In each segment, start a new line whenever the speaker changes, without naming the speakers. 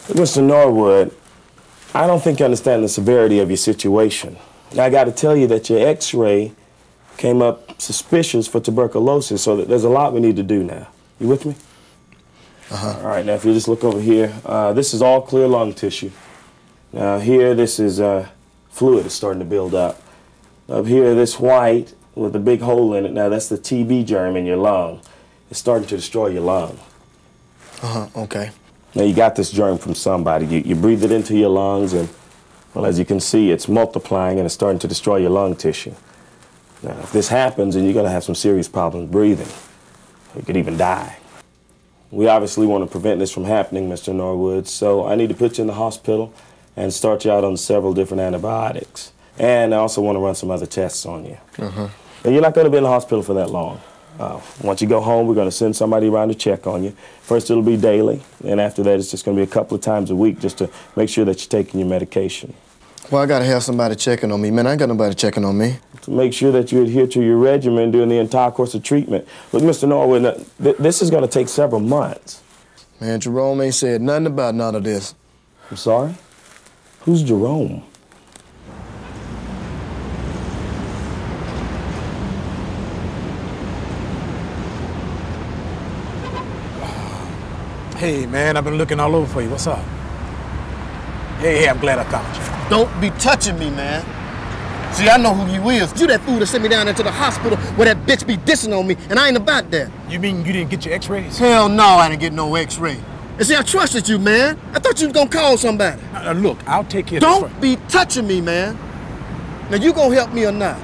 Mr. Norwood, I don't think you understand the severity of your situation. Now, I got to tell you that your x-ray came up suspicious for tuberculosis, so there's a lot we need to do now. You with me? All right, now if you just look over here, this is all clear lung tissue. Now here, this is fluid that's starting to build up. Up here, this white with a big hole in it, now that's the TB germ in your lung. It's starting to destroy your lung.
Okay.
Now you got this germ from somebody. You breathe it into your lungs and, well, as you can see, it's multiplying and it's starting to destroy your lung tissue. Now, if this happens, then you're going to have some serious problems breathing. You could even die. We obviously want to prevent this from happening, Mr. Norwood, so I need to put you in the hospital and start you out on several different antibiotics. And I also want to run some other tests on you. And you're not going to be in the hospital for that long. Once you go home, we're going to send somebody around to check on you. First, it'll be daily, and after that, it's just going to be a couple of times a week just to make sure that you're taking your medication.
Well, I got to have somebody checking on me, man. I ain't got nobody checking on me.
To make sure that you adhere to your regimen during the entire course of treatment. But, Mr. Norwood, this is going to take several months.
Man, Jerome ain't said nothing about none of this.
I'm sorry? Who's Jerome?
Hey, man, I've been looking all over for you. What's up? Hey, I'm glad I found you.
Don't be touching me, man. See, I know who you is. You that fool that sent me down there to the hospital where that bitch be dissing on me, and I ain't about that.
You mean you didn't get your x-rays?
Hell no, I didn't get no x-ray. And see, I trusted you, man. I thought you was gonna call somebody.
Look, I'll take care of this.
Don't be touching me, man. Now, you gonna help me or not?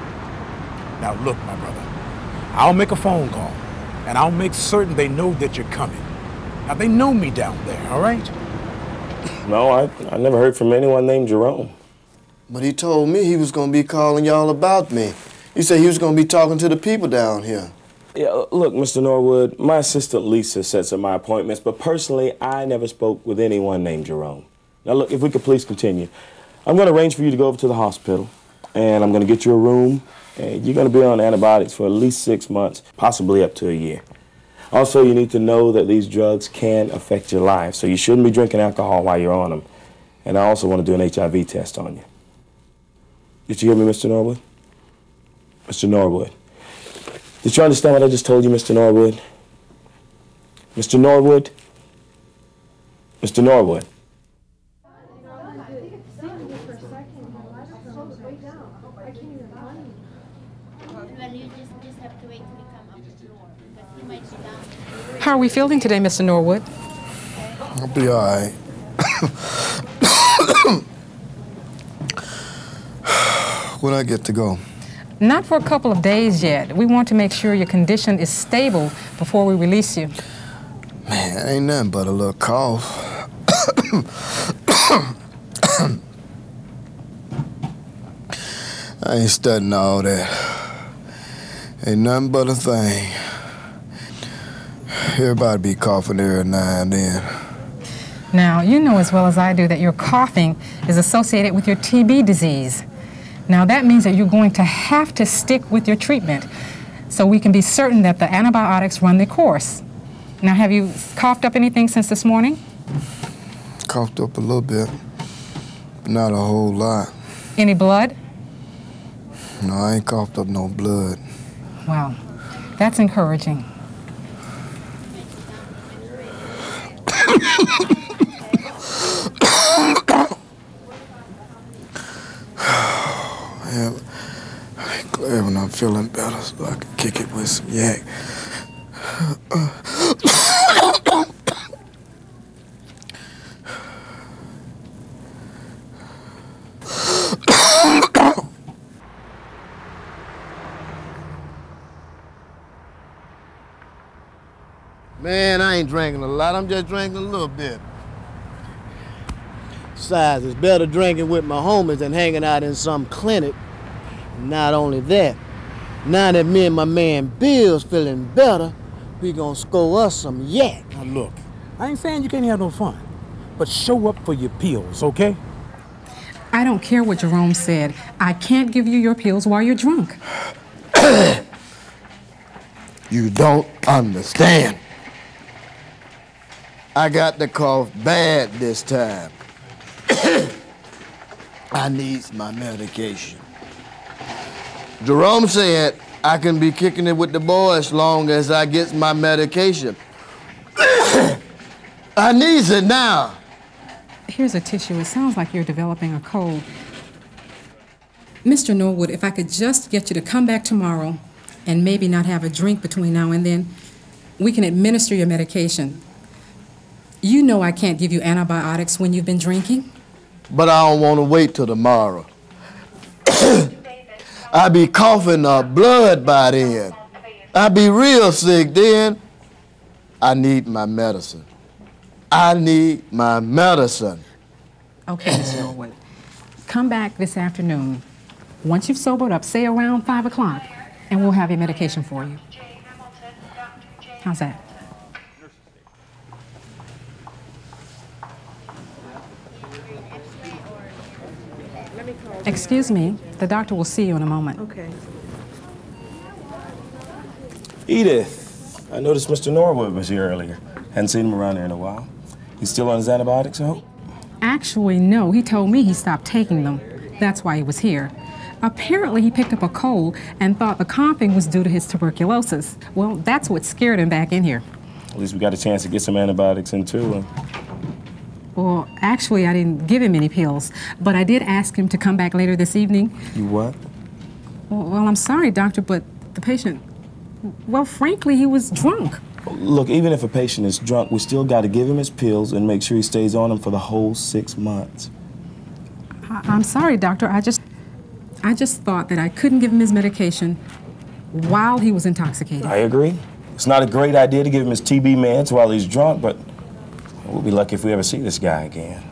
Now, look, my brother. I'll make a phone call, and I'll make certain they know that you're coming. Now, they know me down there, all right?
No, I never heard from anyone named Jerome.
But he told me he was going to be calling y'all about me. He said he was going to be talking to the people down here.
Yeah, look, Mr. Norwood, my assistant Lisa sets up my appointments, but personally, I never spoke with anyone named Jerome. Now, look, if we could please continue. I'm going to arrange for you to go over to the hospital, and I'm going to get you a room, and you're going to be on antibiotics for at least 6 months, possibly up to a year. Also, you need to know that these drugs can affect your life, so you shouldn't be drinking alcohol while you're on them. And I also want to do an HIV test on you. Did you hear me, Mr. Norwood? Mr. Norwood. Did you understand what I just told you, Mr. Norwood? Mr. Norwood? Mr. Norwood?
How are we feeling today, Mr. Norwood?
I'll be all right. When I get to go?
Not for a couple of days yet. We want to make sure your condition is stable before we release you.
Man, ain't nothing but a little cough. I ain't studying all that. Ain't nothing but a thing. Everybody be coughing every now and then.
Now, you know as well as I do that your coughing is associated with your TB disease. Now, that means that you're going to have to stick with your treatment so we can be certain that the antibiotics run their course. Now, have you coughed up anything since this morning?
Coughed up a little bit, but not a whole lot.
Any blood?
No, I ain't coughed up no blood.
Wow, that's encouraging.
Yeah, I'm glad when I'm feeling better so I can kick it with some yak. Man, I ain't drinking a lot. I'm just drinking a little bit. Besides, it's better drinking with my homies than hanging out in some clinic. Not only that, now that me and my man Bill's feeling better, we gonna score us some yak.
Now look, I ain't saying you can't have no fun, but show up for your pills, okay?
I don't care what Jerome said. I can't give you your pills while you're drunk.
You don't understand. I got the cough bad this time. I needs my medication. Jerome said I can be kicking it with the boys as long as I get my medication. I needs it now.
Here's a tissue. It sounds like you're developing a cold. Mr. Norwood, if I could just get you to come back tomorrow and maybe not have a drink between now and then, we can administer your medication. You know I can't give you antibiotics when you've been drinking.
But I don't want to wait till tomorrow. I be coughing up blood by then. I be real sick then. I need my medicine. I need my medicine.
Okay, Mr. Norwood. Come back this afternoon. Once you've sobered up, say around 5 o'clock, and we'll have your medication for you. How's that? Excuse me, the doctor will see you in a moment.
Okay.
Edith, I noticed Mr. Norwood was here earlier. Hadn't seen him around here in a while. He's still on his antibiotics, I hope?
Actually, no. He told me he stopped taking them. That's why he was here. Apparently, he picked up a cold and thought the coughing was due to his tuberculosis. Well, that's what scared him back in here.
At least we got a chance to get some antibiotics in, too.
Well, actually, I didn't give him any pills, but I did ask him to come back later this evening.
You what?
Well, I'm sorry, doctor, but the patient, well, frankly, he was drunk.
Look, even if a patient is drunk, we still got to give him his pills and make sure he stays on them for the whole 6 months.
I'm sorry, doctor. I just thought that I couldn't give him his medication while he was intoxicated.
I agree. It's not a great idea to give him his TB meds while he's drunk, but we'll be lucky if we ever see this guy again.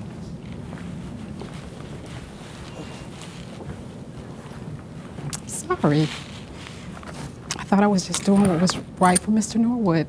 Sorry. I thought I was just doing what was right for Mr. Norwood.